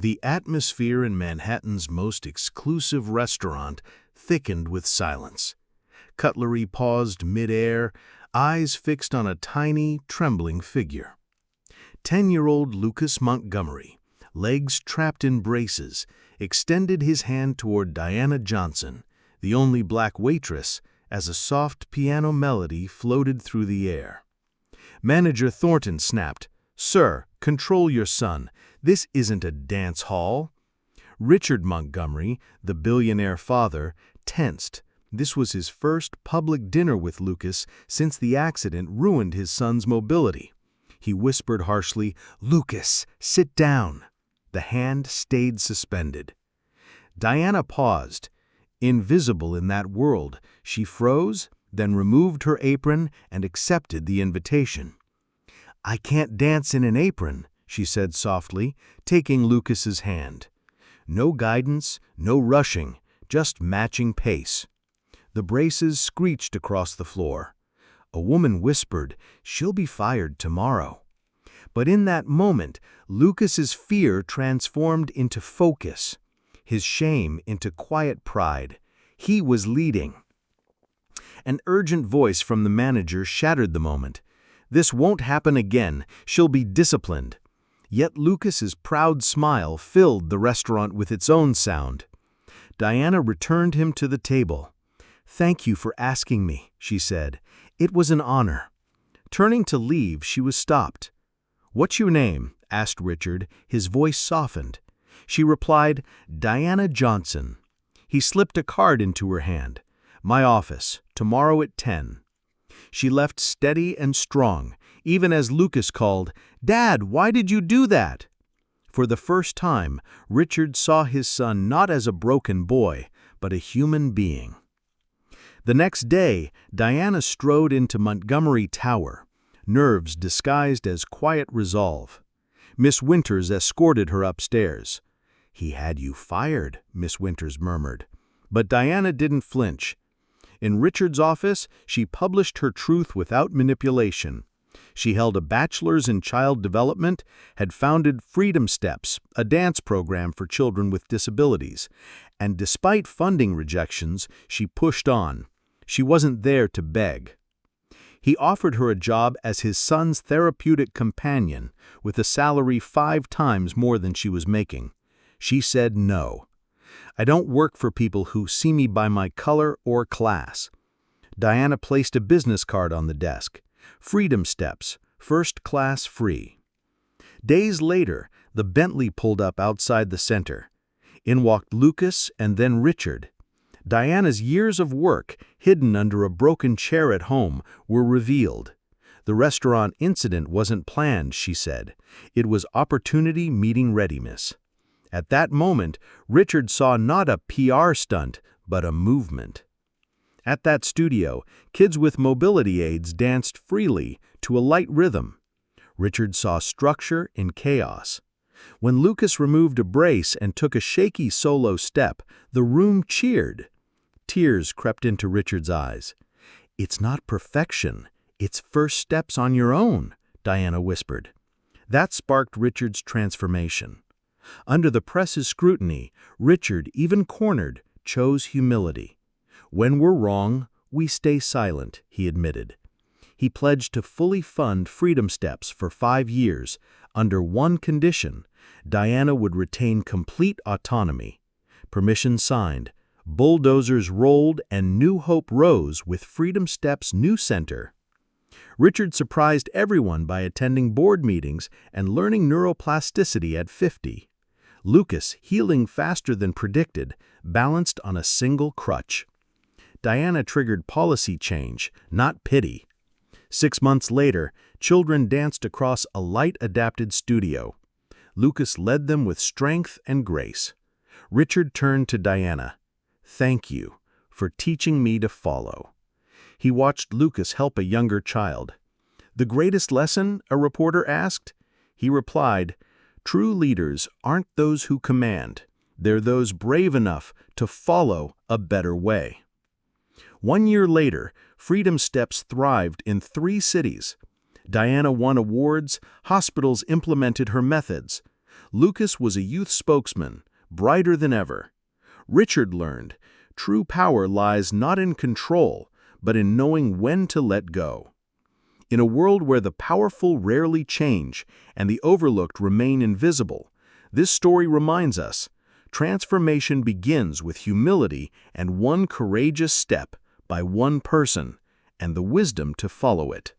The atmosphere in Manhattan's most exclusive restaurant thickened with silence. Cutlery paused mid-air, eyes fixed on a tiny, trembling figure. 10-year-old Lucas Montgomery, legs trapped in braces, extended his hand toward Diana Johnson, the only black waitress, as a soft piano melody floated through the air. Manager Thornton snapped, "Sir, control your son. This isn't a dance hall." Richard Montgomery, the billionaire father, tensed. This was his first public dinner with Lucas since the accident ruined his son's mobility. He whispered harshly, "Lucas, sit down." The hand stayed suspended. Diana paused. Invisible in that world, she froze, then removed her apron and accepted the invitation. "I can't dance in an apron," she said softly, taking Lucas's hand. No guidance, no rushing, just matching pace. The braces screeched across the floor. A woman whispered, "She'll be fired tomorrow." But in that moment, Lucas's fear transformed into focus, his shame into quiet pride. He was leading. An urgent voice from the manager shattered the moment. "This won't happen again. She'll be disciplined." Yet Lucas's proud smile filled the restaurant with its own sound. Diana returned him to the table. "Thank you for asking me," she said. "It was an honor." Turning to leave, she was stopped. "What's your name?" asked Richard, his voice softened. She replied, "Diana Johnson." He slipped a card into her hand. "My office, tomorrow at 10. She left steady and strong, even as Lucas called, "Dad, why did you do that?" For the first time, Richard saw his son not as a broken boy, but a human being. The next day, Diana strode into Montgomery Tower, nerves disguised as quiet resolve. Miss Winters escorted her upstairs. "He had you fired," Miss Winters murmured. But Diana didn't flinch. In Richard's office, she published her truth without manipulation. She held a bachelor's in child development, had founded Freedom Steps, a dance program for children with disabilities, and despite funding rejections, she pushed on. She wasn't there to beg. He offered her a job as his son's therapeutic companion, with a salary 5 times more than she was making. She said no. "I don't work for people who see me by my color or class." Diana placed a business card on the desk. "Freedom Steps, first class free." Days later, the Bentley pulled up outside the center. In walked Lucas and then Richard. Diana's years of work, hidden under a broken chair at home, were revealed. The restaurant incident wasn't planned, she said. It was opportunity meeting readiness. At that moment, Richard saw not a PR stunt, but a movement. At that studio, kids with mobility aids danced freely to a light rhythm. Richard saw structure in chaos. When Lucas removed a brace and took a shaky solo step, the room cheered. Tears crept into Richard's eyes. "It's not perfection, it's first steps on your own," Diana whispered. That sparked Richard's transformation. Under the press's scrutiny, Richard, even cornered, chose humility. "When we're wrong, we stay silent," he admitted. He pledged to fully fund Freedom Steps for 5 years, under one condition: Diana would retain complete autonomy. Permission signed. Bulldozers rolled and new hope rose with Freedom Steps' new center. Richard surprised everyone by attending board meetings and learning neuroplasticity at 50. Lucas, healing faster than predicted, balanced on a single crutch. Diana triggered policy change, not pity. 6 months later, children danced across a light-adapted studio. Lucas led them with strength and grace. Richard turned to Diana. "Thank you for teaching me to follow." He watched Lucas help a younger child. "The greatest lesson?" a reporter asked. He replied, "True leaders aren't those who command. They're those brave enough to follow a better way." 1 year later, Freedom Steps thrived in 3 cities. Diana won awards, hospitals implemented her methods. Lucas was a youth spokesman, brighter than ever. Richard learned, true power lies not in control, but in knowing when to let go. In a world where the powerful rarely change and the overlooked remain invisible, this story reminds us, transformation begins with humility and one courageous step by one person, and the wisdom to follow it.